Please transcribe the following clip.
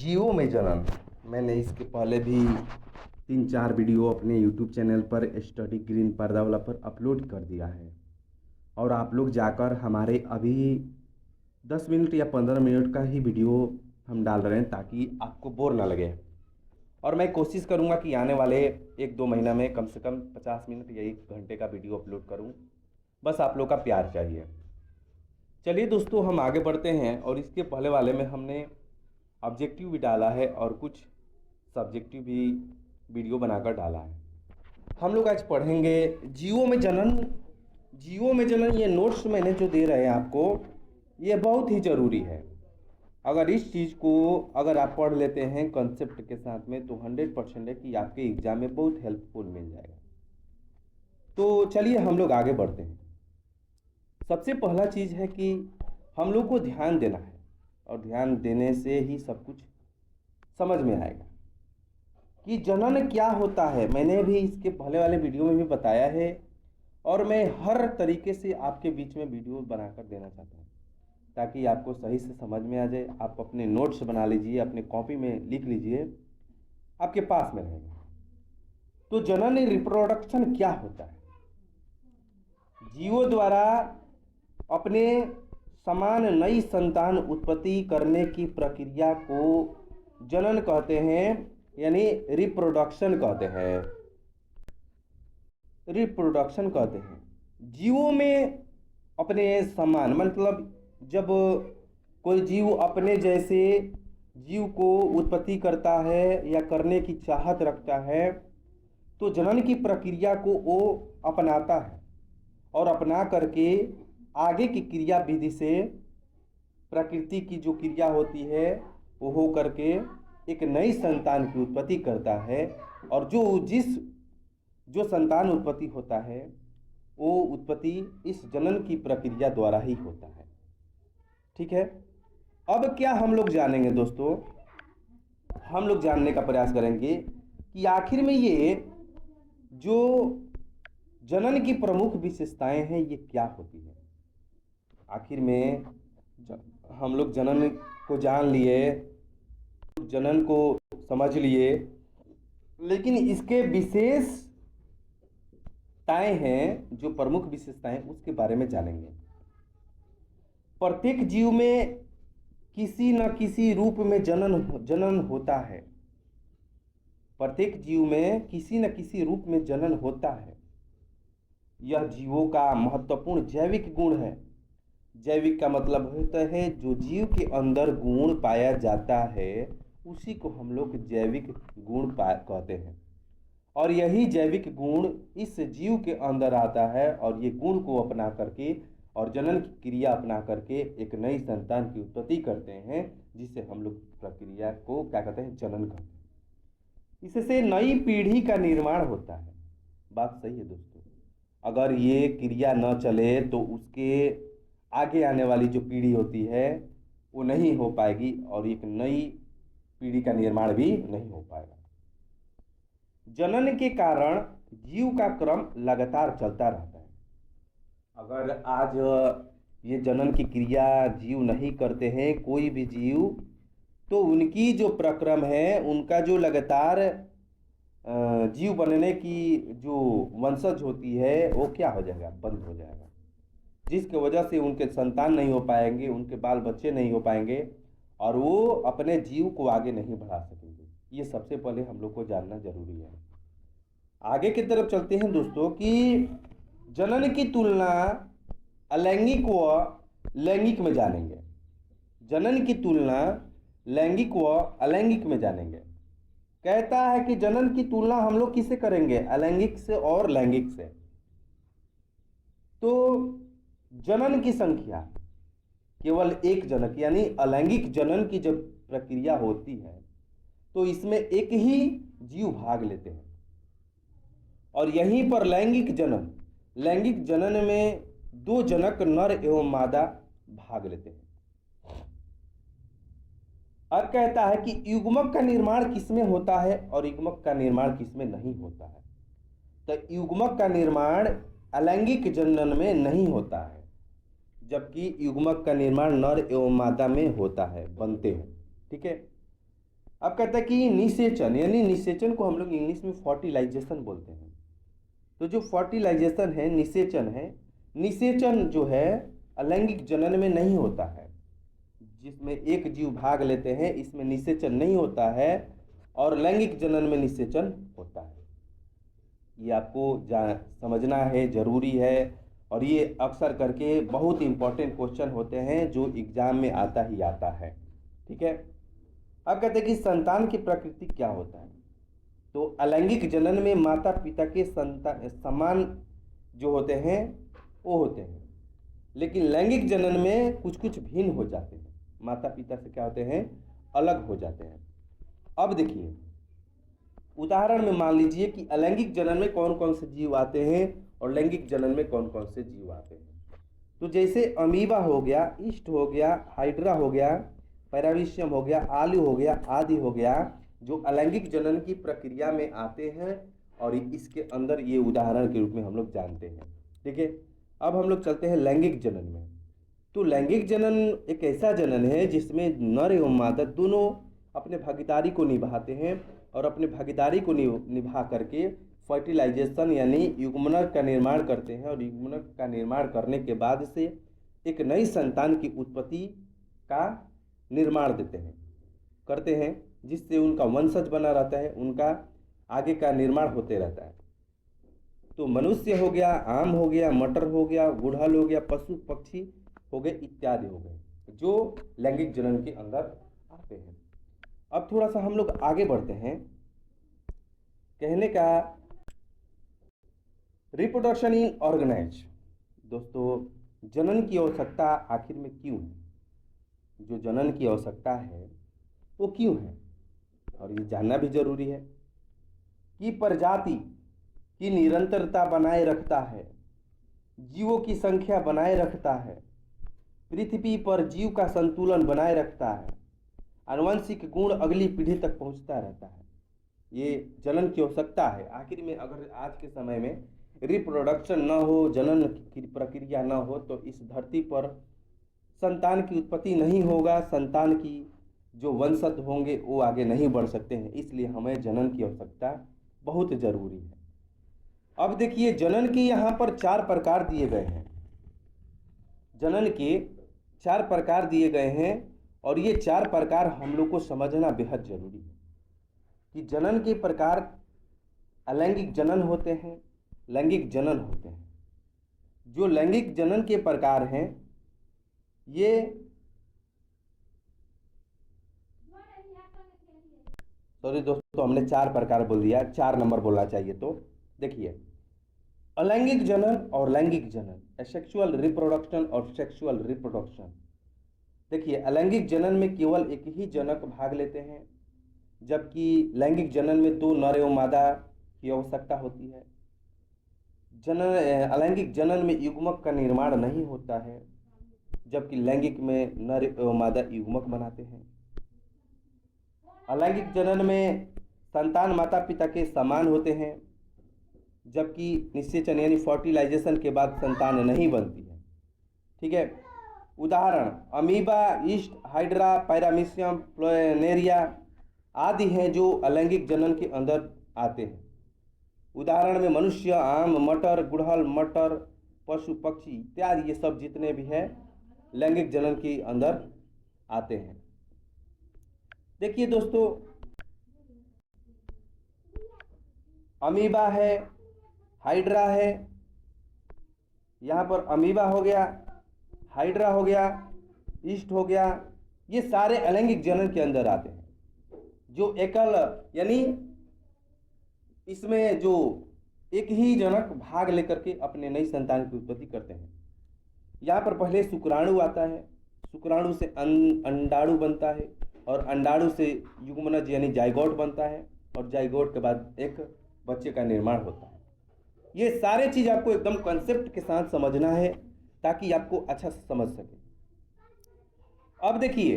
जियो में जनन। मैंने इसके पहले भी 3-4 वीडियो अपने यूट्यूब चैनल पर स्टडी ग्रीन पर्दा वाला पर अपलोड कर दिया है। और आप लोग जाकर हमारे अभी 10 मिनट या 15 मिनट का ही वीडियो हम डाल रहे हैं ताकि आपको बोर ना लगे। और मैं कोशिश करूंगा कि आने वाले 1-2 महीना में कम से कम 50 मिनट या 1 घंटे का वीडियो अपलोड करूं। बस आप लोग का प्यार चाहिए। चलिए दोस्तों, हम आगे बढ़ते हैं। और इसके पहले वाले में हमने ऑब्जेक्टिव भी डाला है और कुछ सब्जेक्टिव भी वीडियो बनाकर डाला है। हम लोग आज पढ़ेंगे जियो में जनन। जियो में जनन, ये नोट्स मैंने जो दे रहे हैं आपको, ये बहुत ही ज़रूरी है। अगर इस चीज़ को अगर आप पढ़ लेते हैं कंसेप्ट के साथ में तो 100% है कि आपके एग्ज़ाम में बहुत हेल्पफुल मिल जाएगा। तो चलिए हम लोग आगे बढ़ते हैं। सबसे पहला चीज़ है कि हम लोग को ध्यान देना है, और ध्यान देने से ही सब कुछ समझ में आएगा कि जनन क्या होता है। मैंने भी इसके पहले वाले वीडियो में भी बताया है, और मैं हर तरीके से आपके बीच में वीडियो बनाकर देना चाहता हूँ ताकि आपको सही से समझ में आ जाए। आप अपने नोट्स बना लीजिए, अपने कॉपी में लिख लीजिए, आपके पास में रहेगा। तो जनन रिप्रोडक्शन क्या होता है? जीवों द्वारा अपने समान नई संतान उत्पत्ति करने की प्रक्रिया को जनन कहते हैं, यानी रिप्रोडक्शन कहते हैं। रिप्रोडक्शन कहते हैं। जीवों में अपने समान मतलब जब कोई जीव अपने जैसे जीव को उत्पत्ति करता है या करने की चाहत रखता है तो जनन की प्रक्रिया को वो अपनाता है, और अपना करके आगे की क्रिया विधि से प्रकृति की जो क्रिया होती है वो हो करके एक नई संतान की उत्पत्ति करता है। और जो संतान उत्पत्ति होता है वो उत्पत्ति इस जनन की प्रक्रिया द्वारा ही होता है। ठीक है। अब क्या हम लोग जानेंगे दोस्तों? हम लोग जानने का प्रयास करेंगे कि आखिर में ये जो जनन की प्रमुख विशेषताएं हैं ये क्या होती है। आखिर में हम लोग जनन को जान लिए, जनन को समझ लिए, लेकिन इसके विशेषताएं हैं, जो प्रमुख विशेषताएं उसके बारे में जानेंगे। प्रत्येक जीव में किसी न किसी रूप में जनन होता है। प्रत्येक जीव में किसी न किसी रूप में जनन होता है। यह जीवों का महत्वपूर्ण जैविक गुण है। जैविक का मतलब होता है जो जीव के अंदर गुण पाया जाता है उसी को हम लोग जैविक गुण कहते हैं। और यही जैविक गुण इस जीव के अंदर आता है, और ये गुण को अपना करके और जनन की क्रिया अपना करके एक नई संतान की उत्पत्ति करते हैं, जिसे हम लोग प्रक्रिया को क्या कहते हैं? जनन कहते हैं। इससे नई पीढ़ी का निर्माण होता है। बात सही है दोस्तों। अगर ये क्रिया न चले तो उसके आगे आने वाली जो पीढ़ी होती है वो नहीं हो पाएगी, और एक नई पीढ़ी का निर्माण भी नहीं हो पाएगा। जनन के कारण जीव का क्रम लगातार चलता रहता है। अगर आज ये जनन की क्रिया जीव नहीं करते हैं, कोई भी जीव, तो उनकी जो प्रक्रम है, उनका जो लगातार जीव बनने की जो वंशज होती है वो क्या हो जाएगा? बंद हो जाएगा, जिसकी वजह से उनके संतान नहीं हो पाएंगे, उनके बाल बच्चे नहीं हो पाएंगे, और वो अपने जीव को आगे नहीं बढ़ा सकेंगे। ये सबसे पहले हम लोग को जानना जरूरी है। आगे की तरफ चलते हैं दोस्तों कि जनन की तुलना अलैंगिक व लैंगिक में जानेंगे। जनन की तुलना लैंगिक व अलैंगिक में जानेंगे। कहता है कि जनन की तुलना हम लोग किससे करेंगे? अलैंगिक से और लैंगिक से। तो जनन की संख्या केवल एक जनक यानी अलैंगिक जनन की जब प्रक्रिया होती है तो इसमें एक ही जीव भाग लेते हैं, और यहीं पर लैंगिक जनन में 2 जनक नर एवं मादा भाग लेते हैं। अब कहता है कि युग्मक का निर्माण किसमें होता है और युग्मक का निर्माण किसमें नहीं होता है। तो युग्मक का निर्माण अलैंगिक जनन में नहीं होता है, जबकि युग्मक का निर्माण नर एवं मादा में होता है, बनते हैं। ठीक है। अब कहता है कि निषेचन, यानी निषेचन को हम लोग इंग्लिश में फर्टिलाइजेशन बोलते हैं। तो जो फर्टिलाइजेशन है, निषेचन है, निषेचन जो है अलैंगिक जनन में नहीं होता है। जिसमें एक जीव भाग लेते हैं इसमें निषेचन नहीं होता है, और लैंगिक जनन में निषेचन होता है। ये आपको समझना है, जरूरी है, और ये अक्सर करके बहुत इंपॉर्टेंट क्वेश्चन होते हैं जो एग्जाम में आता ही आता है। ठीक है। अब कहते हैं कि संतान की प्रकृति क्या होता है। तो अलैंगिक जनन में माता पिता के समान जो होते हैं वो होते हैं, लेकिन लैंगिक जनन में कुछ कुछ भिन्न हो जाते हैं, माता पिता से क्या होते हैं, अलग हो जाते हैं। अब देखिए उदाहरण में मान लीजिए कि अलैंगिक जनन में कौन कौन से जीव आते हैं और लैंगिक जनन में कौन कौन से जीव आते हैं। तो जैसे अमीबा हो गया, ईस्ट हो गया, हाइड्रा हो गया, पैरामीशियम हो गया, आलू हो गया, आदि हो गया, जो अलैंगिक जनन की प्रक्रिया में आते हैं, और इसके अंदर ये उदाहरण के रूप में हम लोग जानते हैं। ठीक है। अब हम लोग चलते हैं लैंगिक जनन में। तो लैंगिक जनन एक ऐसा जनन है जिसमें नर एवं मादा दोनों अपने भागीदारी को निभाते हैं, और अपने भागीदारी को निभा करके फर्टिलाइजेशन यानी युग्मनक का निर्माण करते हैं, और युग्मनक का निर्माण करने के बाद से एक नई संतान की उत्पत्ति का निर्माण करते हैं, जिससे उनका वंशज बना रहता है, उनका आगे का निर्माण होते रहता है। तो मनुष्य हो गया, आम हो गया, मटर हो गया, गुड़हल हो गया, पशु पक्षी हो गए, इत्यादि हो गए, जो लैंगिक जनन के अंदर आते हैं। अब थोड़ा सा हम लोग आगे बढ़ते हैं। कहने का रिप्रोडक्शन इन ऑर्गेनाइज। दोस्तों जनन की आवश्यकता आखिर में क्यों है, जो जनन की आवश्यकता है वो क्यों है, और ये जानना भी जरूरी है कि प्रजाति की निरंतरता बनाए रखता है, जीवों की संख्या बनाए रखता है, पृथ्वी पर जीव का संतुलन बनाए रखता है, आनुवंशिक गुण अगली पीढ़ी तक पहुंचता रहता है। ये जनन की आवश्यकता है। आखिर में अगर आज के समय में रिप्रोडक्शन न हो, जनन की प्रक्रिया न हो, तो इस धरती पर संतान की उत्पत्ति नहीं होगा, संतान की जो वंशज होंगे वो आगे नहीं बढ़ सकते हैं। इसलिए हमें जनन की आवश्यकता बहुत जरूरी है। अब देखिए जनन के यहाँ पर 4 प्रकार दिए गए हैं, जनन के 4 प्रकार दिए गए हैं, और ये 4 प्रकार हम लोग को समझना बेहद जरूरी है कि जनन के प्रकार अलैंगिक जनन होते हैं, लैंगिक जनन होते हैं। जो लैंगिक जनन के प्रकार हैं ये सॉरी दोस्तों हमने 4 प्रकार बोल दिया, 4 नंबर बोलना चाहिए। तो देखिए अलैंगिक जनन और लैंगिक जनन, एसेक्सुअल रिप्रोडक्शन और सेक्सुअल रिप्रोडक्शन। देखिए अलैंगिक जनन में केवल एक ही जनक भाग लेते हैं, जबकि लैंगिक जनन में 2 नर एवं मादा की आवश्यकता होती है। अलैंगिक जनन में युग्मक का निर्माण नहीं होता है, जबकि लैंगिक में नर एवं मादा युग्मक बनाते हैं। अलैंगिक जनन में संतान माता पिता के समान होते हैं, जबकि निषेचन यानी फर्टिलाइजेशन के बाद संतान नहीं बनती है। ठीक है। उदाहरण amoeba, east, hydra, paramecium, plumeria आदि हैं जो अलैंगिक जनन के अंदर आते हैं। उदाहरण में मनुष्य, आम, मटर, गुड़हल, मटर, पशु पक्षी इत्यादि ये सब जितने भी हैं लैंगिक जनन के अंदर आते हैं। देखिए दोस्तों अमीबा है, हाइड्रा है, यहाँ पर अमीबा हो गया, हाइड्रा हो गया, ईस्ट हो गया, ये सारे अलैंगिक जनन के अंदर आते हैं। जो एकल यानी इसमें जो एक ही जनक भाग लेकर के अपने नई संतान की उत्पत्ति करते हैं। यहाँ पर पहले शुक्राणु आता है, शुक्राणु से अंडाणु बनता है, और अंडाणु से युग्मनज यानी जाइगोट बनता है, और जाइगोट के बाद एक बच्चे का निर्माण होता है। ये सारे चीज़ आपको एकदम कंसेप्ट के साथ समझना है ताकि आपको अच्छा समझ सके। अब देखिए